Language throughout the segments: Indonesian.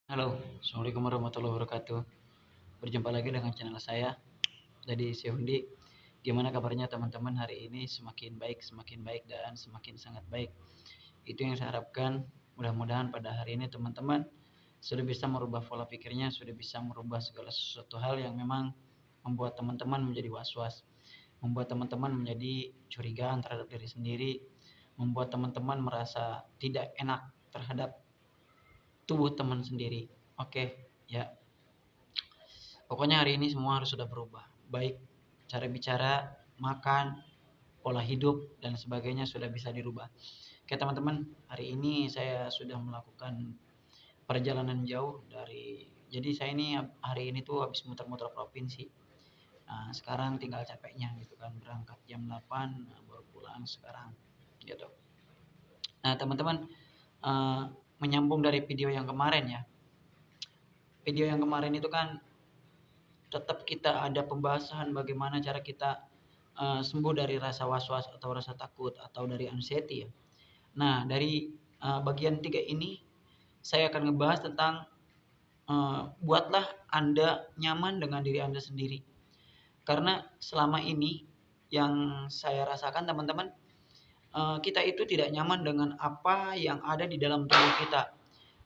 Halo, Assalamualaikum warahmatullahi wabarakatuh. Berjumpa lagi dengan channel saya dari Sehundi. Gimana kabarnya teman-teman hari ini? Semakin baik dan semakin sangat baik. Itu yang saya harapkan. Mudah-mudahan pada hari ini teman-teman sudah bisa merubah pola pikirnya, sudah bisa merubah segala sesuatu hal yang memang membuat teman-teman menjadi was-was, membuat teman-teman menjadi curigaan terhadap diri sendiri, membuat teman-teman merasa tidak enak terhadap tubuh teman sendiri. Oke, ya. Pokoknya hari ini semua harus sudah berubah. Baik cara bicara, makan, pola hidup, dan sebagainya sudah bisa dirubah. Oke teman-teman, hari ini saya sudah melakukan perjalanan jauh jadi saya ini hari ini tuh habis muter-muter provinsi. Nah, sekarang tinggal capeknya gitu kan, berangkat jam 8, baru pulang sekarang gitu. Nah, teman-teman, uh, menyambung dari video yang kemarin ya. Video yang kemarin itu kan tetap kita ada pembahasan bagaimana cara kita sembuh dari rasa was-was atau rasa takut atau dari anxiety ya. Nah, dari bagian 3 ini saya akan ngebahas tentang buatlah Anda nyaman dengan diri Anda sendiri. Karena selama ini yang saya rasakan teman-teman, kita itu tidak nyaman dengan apa yang ada di dalam tubuh kita.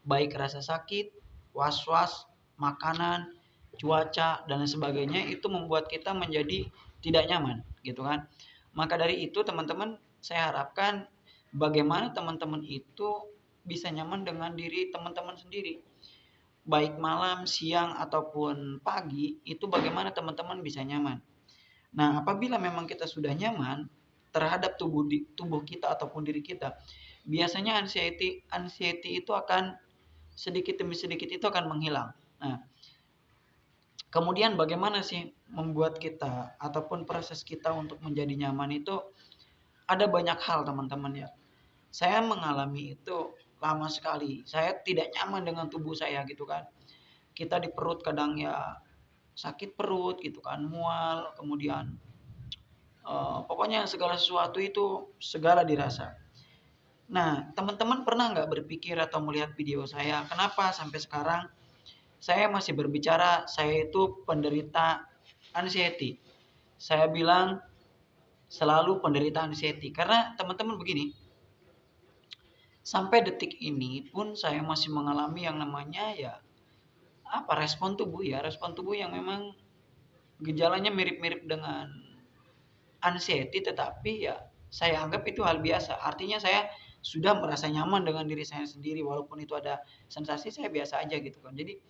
Baik rasa sakit, was-was, makanan, cuaca dan sebagainya itu membuat kita menjadi tidak nyaman gitu kan. Maka dari itu teman-teman, saya harapkan bagaimana teman-teman itu bisa nyaman dengan diri teman-teman sendiri. Baik malam, siang ataupun pagi, itu bagaimana teman-teman bisa nyaman. Nah, apabila memang kita sudah nyaman terhadap tubuh kita ataupun diri kita, biasanya anxiety anxiety itu akan sedikit demi sedikit itu akan menghilang. Nah, kemudian bagaimana sih membuat kita ataupun proses kita untuk menjadi nyaman itu ada banyak hal teman-teman ya. Saya mengalami itu lama sekali. Saya tidak nyaman dengan tubuh saya gitu kan. Kita di perut kadang ya sakit perut gitu kan, mual, kemudian pokoknya segala sesuatu itu segala dirasa. Nah, teman-teman pernah nggak berpikir atau melihat video saya, kenapa sampai sekarang saya masih berbicara saya itu penderita anxiety. Saya bilang selalu penderita anxiety karena teman-teman begini, sampai detik ini pun saya masih mengalami yang namanya ya respon tubuh yang memang gejalanya mirip-mirip dengan anxiety, tetapi ya saya anggap itu hal biasa. Artinya saya sudah merasa nyaman dengan diri saya sendiri walaupun itu ada sensasi, saya biasa aja gitu kan. Jadi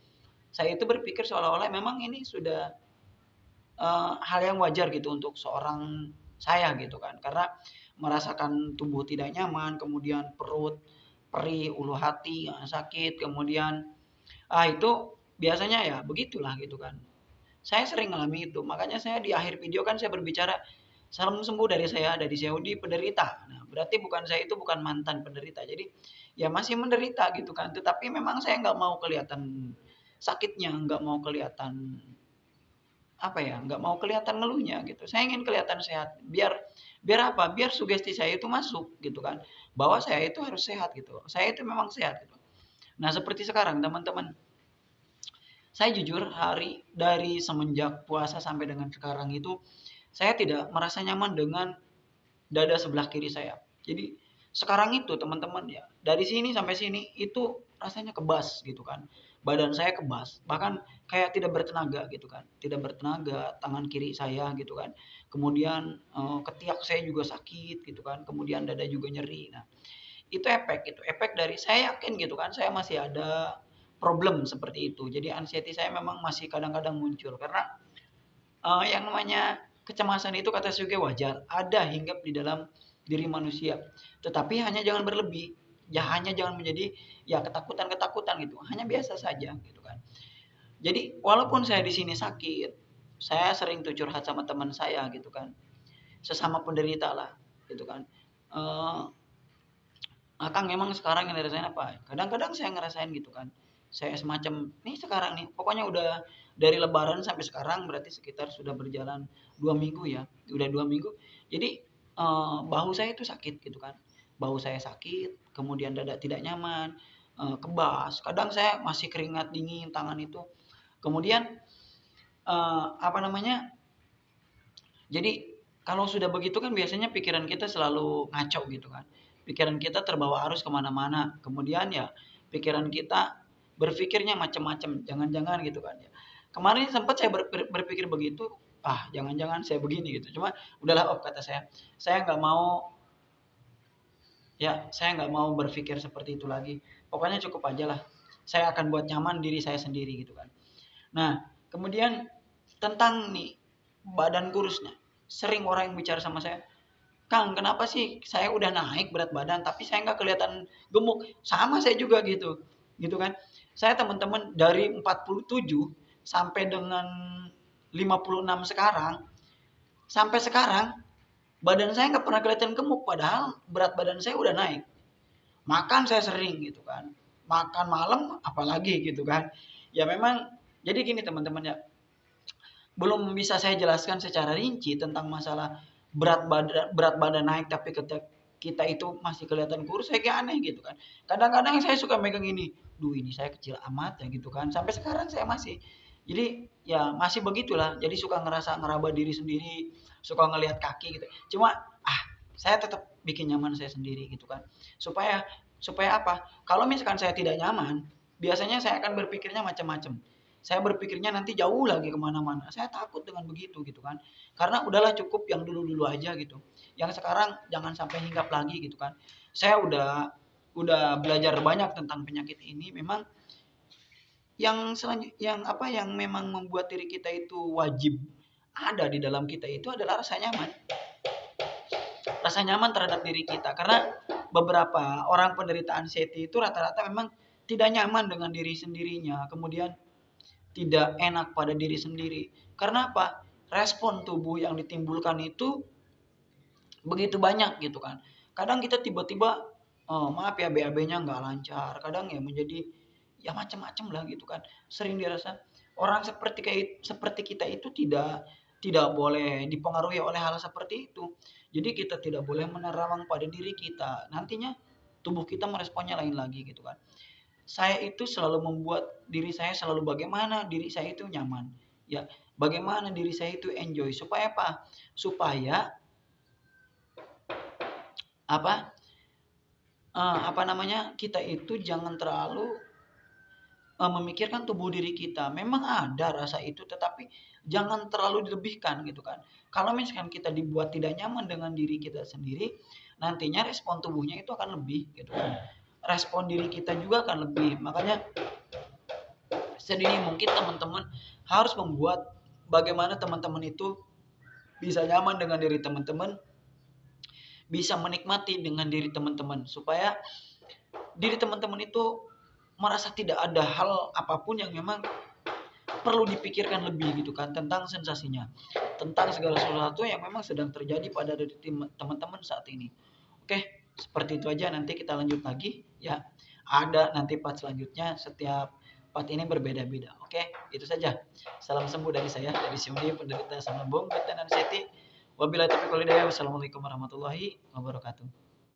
saya itu berpikir seolah-olah memang ini sudah hal yang wajar gitu untuk seorang saya gitu kan. Karena merasakan tubuh tidak nyaman, kemudian perut perih, ulu hati sakit, kemudian itu biasanya ya begitulah gitu kan. Saya sering ngalami itu. Makanya saya di akhir video kan saya berbicara salam sembuh dari saya, dari Saudi penderita. Nah, berarti saya itu bukan mantan penderita. Jadi ya masih menderita gitu kan. Tetapi memang saya nggak mau kelihatan sakitnya, nggak mau kelihatan nggak mau kelihatan ngeluhnya gitu. Saya ingin kelihatan sehat. Biar biar apa? Biar sugesti saya itu masuk gitu kan. Bahwa saya itu harus sehat gitu. Saya itu memang sehat gitu. Nah, seperti sekarang teman-teman, saya jujur dari semenjak puasa sampai dengan sekarang itu saya tidak merasa nyaman dengan dada sebelah kiri saya. Jadi sekarang itu teman-teman ya, dari sini sampai sini itu rasanya kebas gitu kan. Badan saya kebas, bahkan kayak tidak bertenaga gitu kan. Tidak bertenaga tangan kiri saya gitu kan. Kemudian ketiak saya juga sakit gitu kan. Kemudian dada juga nyeri. Nah, itu efek dari saya yakin gitu kan, saya masih ada problem seperti itu. Jadi anxiety saya memang masih kadang-kadang muncul karena yang namanya kecemasan itu kata Suge wajar, ada hinggap di dalam diri manusia. Tetapi hanya jangan berlebih. Ya hanya jangan menjadi ya ketakutan-ketakutan gitu. Hanya biasa saja gitu kan. Jadi walaupun saya di sini sakit, saya sering tuh curhat sama teman saya gitu kan. Sesama penderita lah gitu kan. Akang emang sekarang yang dirasain apa? Kadang-kadang saya ngerasain gitu kan. Saya semacam nih sekarang nih, pokoknya udah dari Lebaran sampai sekarang berarti sekitar sudah berjalan 2 minggu ya, udah 2 minggu. Jadi bahu saya itu sakit gitu kan, bahu saya sakit, kemudian dada tidak nyaman, kebas, kadang saya masih keringat dingin tangan itu. Kemudian apa namanya, jadi kalau sudah begitu kan biasanya pikiran kita selalu ngaco gitu kan. Pikiran kita terbawa arus kemana-mana. Kemudian ya pikiran kita berpikirnya macam-macam. Jangan-jangan gitu kan ya. Kemarin sempat saya berpikir begitu. Ah, jangan-jangan saya begini gitu. Cuma udahlah, kata saya. Saya nggak mau, ya saya nggak mau berpikir seperti itu lagi. Pokoknya cukup aja lah. Saya akan buat nyaman diri saya sendiri gitu kan. Nah, kemudian tentang nih badan kurusnya. Sering orang yang bicara sama saya, Kang, kenapa sih saya udah naik berat badan tapi saya nggak kelihatan gemuk? Sama saya juga gitu. Gitu kan. Saya teman-teman dari 47 sampai dengan 56 sekarang, sampai sekarang badan saya nggak pernah kelihatan gemuk padahal berat badan saya udah naik. Makan saya sering gitu kan. Makan malam apalagi gitu kan. Ya memang jadi gini teman-teman ya, belum bisa saya jelaskan secara rinci tentang masalah berat badan naik tapi kita itu masih kelihatan kurus, saya kayak aneh gitu kan. Kadang-kadang saya suka megang ini, duh ini saya kecil amat ya gitu kan. Sampai sekarang saya masih. Jadi ya masih begitulah. Jadi suka ngerasa ngeraba diri sendiri, suka ngelihat kaki gitu. Cuma saya tetap bikin nyaman saya sendiri gitu kan. Supaya supaya apa? Kalau misalkan saya tidak nyaman, biasanya saya akan berpikirnya macam-macam. Saya berpikirnya nanti jauh lagi kemana-mana. Saya takut dengan begitu gitu kan. Karena udahlah cukup yang dulu-dulu aja gitu. Yang sekarang jangan sampai hinggap lagi gitu kan. Saya udah belajar banyak tentang penyakit ini. Memang yang memang membuat diri kita itu wajib ada di dalam kita itu adalah rasa nyaman. Rasa nyaman terhadap diri kita. Karena beberapa orang penderita anxiety itu rata-rata memang tidak nyaman dengan diri sendirinya. Kemudian tidak enak pada diri sendiri. Karena apa? Respon tubuh yang ditimbulkan itu begitu banyak gitu kan. Kadang kita tiba-tiba, maaf ya BAB-nya nggak lancar. Kadang ya menjadi ya macam-macam lah gitu kan. Sering dirasa orang seperti kita itu tidak boleh dipengaruhi oleh hal seperti itu. Jadi kita tidak boleh menerawang pada diri kita. Nantinya tubuh kita meresponnya lain lagi gitu kan. Saya itu selalu membuat diri saya selalu bagaimana diri saya itu nyaman. Ya, bagaimana diri saya itu enjoy. Supaya apa? Supaya apa? Apa namanya? Kita itu jangan terlalu memikirkan tubuh diri kita. Memang ada rasa itu, tetapi jangan terlalu dilebihkan gitu kan. Kalau misalkan kita dibuat tidak nyaman dengan diri kita sendiri, nantinya respon tubuhnya itu akan lebih gitu kan. Respon diri kita juga akan lebih. Makanya sedini mungkin teman-teman harus membuat bagaimana teman-teman itu bisa nyaman dengan diri teman-teman, bisa menikmati dengan diri teman-teman, supaya diri teman-teman itu merasa tidak ada hal apapun yang memang perlu dipikirkan lebih gitu kan tentang sensasinya, tentang segala sesuatu yang memang sedang terjadi pada diri teman-teman saat ini. Oke, seperti itu aja. Nanti kita lanjut lagi ya. Ada nanti part selanjutnya, setiap part ini berbeda-beda. Oke, itu saja. Salam sembuh dari saya, dari Siundi, penderita asam lambung, dan anxiety. Wabillahi taufiq wal hidayah. Wassalamualaikum warahmatullahi wabarakatuh.